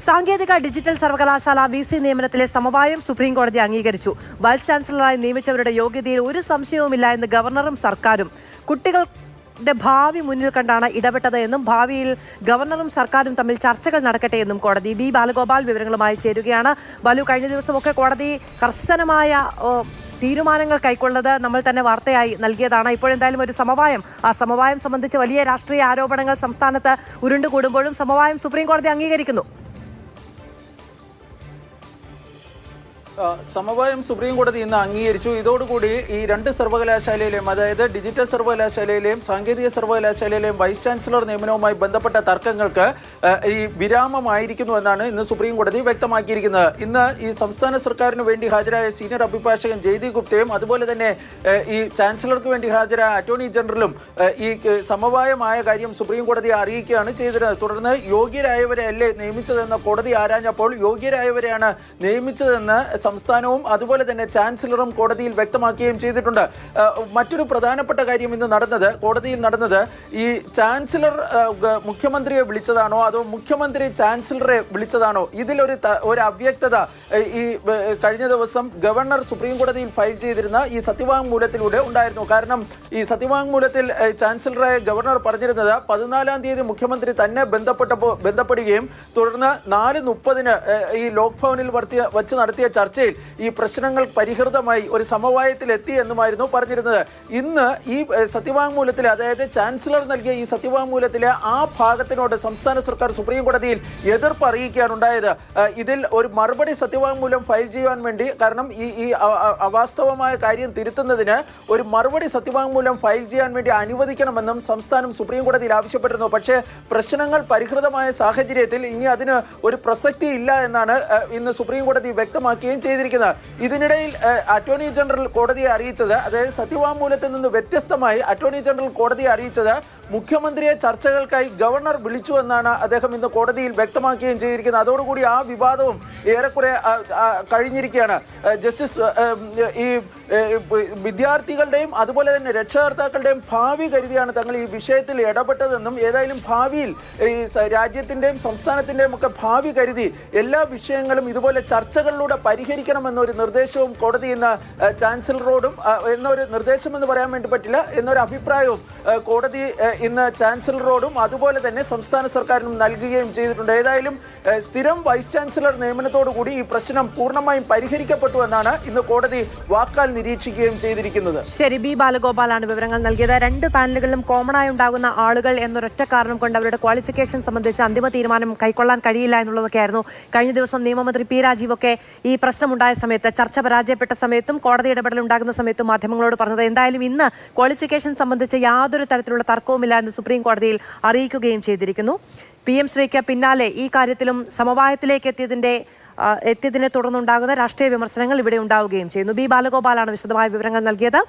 സാങ്കേതിക ഡിജിറ്റൽ സർവകലാശാല VC നിയമനത്തിലെ സമവായം സുപ്രീംകോടതി അംഗീകരിച്ചു. വൈസ് ചാൻസലറായി നിയമിച്ചവരുടെ യോഗ്യതയിൽ ഒരു സംശയവുമില്ല എന്ന് ഗവർണറും സർക്കാരും. കുട്ടികളുടെ ഭാവി മുന്നിൽ കണ്ടാണ് ഇടപെട്ടത് എന്നും ഭാവിയിൽ ഗവർണറും സർക്കാരും തമ്മിൽ ചർച്ചകൾ നടക്കട്ടെ എന്നും കോടതി. ബി ബാലഗോപാൽ വിവരങ്ങളുമായി ചേരുകയാണ്. ബാലു, കഴിഞ്ഞ ദിവസമൊക്കെ കോടതി കർശനമായ തീരുമാനങ്ങൾ കൈക്കൊള്ളത് നമ്മൾ തന്നെ വാർത്തയായി നൽകിയതാണ്. ഇപ്പോഴെന്തായാലും ഒരു സമവായം, ആ സമവായം സംബന്ധിച്ച് വലിയ രാഷ്ട്രീയ ആരോപണങ്ങൾ സംസ്ഥാനത്ത് ഉരുണ്ടുകൂടുമ്പോഴും സമവായം സുപ്രീംകോടതി അംഗീകരിക്കുന്നു. സമവായം സുപ്രീം കോടതി ഇന്ന് അംഗീകരിച്ചു. ഇതോടുകൂടി ഈ രണ്ട് സർവകലാശാലയിലെയും, അതായത് ഡിജിറ്റൽ സർവകലാശാലയിലെയും സാങ്കേതിക സർവകലാശാലയിലെയും വൈസ് ചാൻസലർ നിയമനവുമായി ബന്ധപ്പെട്ട തർക്കങ്ങൾക്ക് ഈ വിരാമമായിരിക്കുന്നു എന്നാണ് ഇന്ന് സുപ്രീം കോടതി വ്യക്തമാക്കിയിരിക്കുന്നത്. ഇന്ന് ഈ സംസ്ഥാന സർക്കാരിന് വേണ്ടി ഹാജരായ സീനിയർ അഭിഭാഷകൻ ജയ്ദീപ് ഗുപ്തയും അതുപോലെ തന്നെ ഈ ചാൻസലർക്ക് വേണ്ടി ഹാജരായ അറ്റോർണി ജനറലും ഈ സമവായമായ കാര്യം സുപ്രീം കോടതിയെ അറിയിക്കുകയാണ് ചെയ്തിരുന്നത്. തുടർന്ന് യോഗ്യരായവരെ അല്ലേ നിയമിച്ചതെന്ന് കോടതി ആരാഞ്ഞപ്പോൾ യോഗ്യരായവരെയാണ് നിയമിച്ചതെന്ന് സംസ്ഥാനവും അതുപോലെ തന്നെ ചാൻസലറും കോടതിയിൽ വ്യക്തമാക്കുകയും ചെയ്തിട്ടുണ്ട്. മറ്റൊരു പ്രധാനപ്പെട്ട കാര്യം ഇന്ന് കോടതിയിൽ നടന്നത് ഈ ചാൻസലർ മുഖ്യമന്ത്രിയെ വിളിച്ചതാണോ അതോ മുഖ്യമന്ത്രി ചാൻസലറെ വിളിച്ചതാണോ, ഇതിലൊരു അവ്യക്തത ഈ കഴിഞ്ഞ ദിവസം ഗവർണർ സുപ്രീം കോടതിയിൽ ഫയൽ ചെയ്തിരുന്ന ഈ സത്യവാങ്മൂലത്തിലൂടെ ഉണ്ടായിരുന്നു. കാരണം ഈ സത്യവാങ്മൂലത്തിൽ ചാൻസലറെ ഗവർണർ പറഞ്ഞിരുന്നത് 14-ാം തീയതി മുഖ്യമന്ത്രി തന്നെ ബന്ധപ്പെടുകയും തുടർന്ന് 4:30 ഈ ലോക് ഭവനിൽ വച്ച് നടത്തിയ ചർച്ചയിൽ ഈ പ്രശ്നങ്ങൾ പരിഹൃതമായി ഒരു സമവായത്തിൽ എത്തി എന്നുമായിരുന്നു പറഞ്ഞിരുന്നത്. ഇന്ന് ഈ സത്യവാങ്മൂലത്തിൽ, അതായത് ചാൻസലർ നൽകിയ ഈ സത്യവാങ്മൂലത്തിലെ ആ ഭാഗത്തിനോട് സംസ്ഥാന സർക്കാർ സുപ്രീം കോടതിയിൽ എതിർപ്പ് അറിയിക്കുകയാണ് ഉണ്ടായത്. ഇതിൽ ഒരു മറുപടി സത്യവാങ്മൂലം ഫയൽ ചെയ്യാൻ വേണ്ടി, കാരണം ഈ അവാസ്തവമായ കാര്യം തിരുത്തുന്നതിന് ഒരു മറുപടി സത്യവാങ്മൂലം ഫയൽ ചെയ്യാൻ വേണ്ടി അനുവദിക്കണമെന്നും സംസ്ഥാനം സുപ്രീം കോടതിയിൽ ആവശ്യപ്പെട്ടിരുന്നു. പക്ഷേ പ്രശ്നങ്ങൾ പരിഹൃതമായ സാഹചര്യത്തിൽ ഇനി അതിന് ഒരു പ്രസക്തി ഇല്ല എന്നാണ് ഇന്ന് സുപ്രീം കോടതി വ്യക്തമാക്കുകയും ചെയ്തിരിക്കുന്നത്. ഇതിനിടയിൽ അറ്റോർണി ജനറൽ കോടതിയെ അറിയിച്ചത്, അതായത് സത്യവാങ്മൂലത്തിൽ നിന്ന് വ്യത്യസ്തമായി അറ്റോർണി ജനറൽ കോടതിയെ അറിയിച്ചത് മുഖ്യമന്ത്രിയെ ചർച്ചകൾക്കായി ഗവർണർ വിളിച്ചു എന്നാണ് അദ്ദേഹം ഇന്ന് കോടതിയിൽ വ്യക്തമാക്കുകയും ചെയ്തിരിക്കുന്നത്. അതോടുകൂടി ആ വിവാദവും ഏറെക്കുറെ കഴിഞ്ഞിരിക്കുകയാണ്. ജസ്റ്റിസ് ഈ വിദ്യാർത്ഥികളുടെയും അതുപോലെ തന്നെ രക്ഷകർത്താക്കളുടെയും ഭാവി കരുതിയാണ് തങ്ങൾ ഈ വിഷയത്തിൽ ഇടപെട്ടതെന്നും ഏതായാലും ഭാവിയിൽ ഈ രാജ്യത്തിൻ്റെയും സംസ്ഥാനത്തിൻ്റെയും ഒക്കെ ഭാവി കരുതി എല്ലാ വിഷയങ്ങളും ഇതുപോലെ ചർച്ചകളിലൂടെ പരിഹരിക്കണമെന്നൊരു നിർദ്ദേശവും കോടതി ഇന്ന് ചാൻസലറോടും, എന്നൊരു നിർദ്ദേശം എന്ന് പറയാൻ വേണ്ടി പറ്റില്ല, എന്നൊരു അഭിപ്രായവും കോടതി ഇന്ന് ചാൻസലറോടും അതുപോലെ തന്നെ സംസ്ഥാന സർക്കാരിനും നൽകുകയും ചെയ്തിട്ടുണ്ട്. ഏതായാലും സ്ഥിരം വൈസ് ചാൻസലർ നിയമനത്തോടു കൂടി ഈ പ്രശ്നം പൂർണ്ണമായും പരിഹരിക്കപ്പെട്ടു എന്നാണ് ഇന്ന് കോടതി വാക്കാൽ നിരീക്ഷിക്കുകയും ചെയ്തിരിക്കുന്നത്. ശരി, ബി ബാലഗോപാലാണ് വിവരങ്ങൾ നൽകിയത്. രണ്ട് പാനലുകളിലും കോമണായി ഉണ്ടാകുന്ന ആളുകൾ എന്നൊരൊറ്റ കാരണം കൊണ്ട് അവരുടെ ക്വാളിഫിക്കേഷൻ സംബന്ധിച്ച് അന്തിമ തീരുമാനം കൈക്കൊള്ളാൻ കഴിയില്ല എന്നുള്ളതൊക്കെയായിരുന്നു കഴിഞ്ഞ ദിവസം നിയമമന്ത്രി P രാജീവൊക്കെ ഈ പ്രശ്നമുണ്ടായ സമയത്ത്, ചർച്ച പരാജയപ്പെട്ട സമയത്തും കോടതി ഇടപെടൽ ഉണ്ടാകുന്ന സമയത്തും മാധ്യമങ്ങളോട് പറഞ്ഞത്. എന്തായാലും ഇന്ന് ക്വാളിഫിക്കേഷൻ സംബന്ധിച്ച് യാതൊരു തരത്തിലുള്ള തർക്കവുമില്ല എന്ന് സുപ്രീം കോടതിയിൽ അറിയിക്കുകയും ചെയ്തിരിക്കുന്നു. PM ശ്രീക്ക് പിന്നാലെ ഈ കാര്യത്തിലും സമവായത്തിലേക്ക് എത്തിയതിനെ തുടർന്നുണ്ടാകുന്ന രാഷ്ട്രീയ വിമർശനങ്ങൾ ഇവിടെ ഉണ്ടാവുകയും ചെയ്യുന്നു. ബി ബാലഗോപാലാണ് വിശദമായ വിവരങ്ങൾ നൽകിയത്.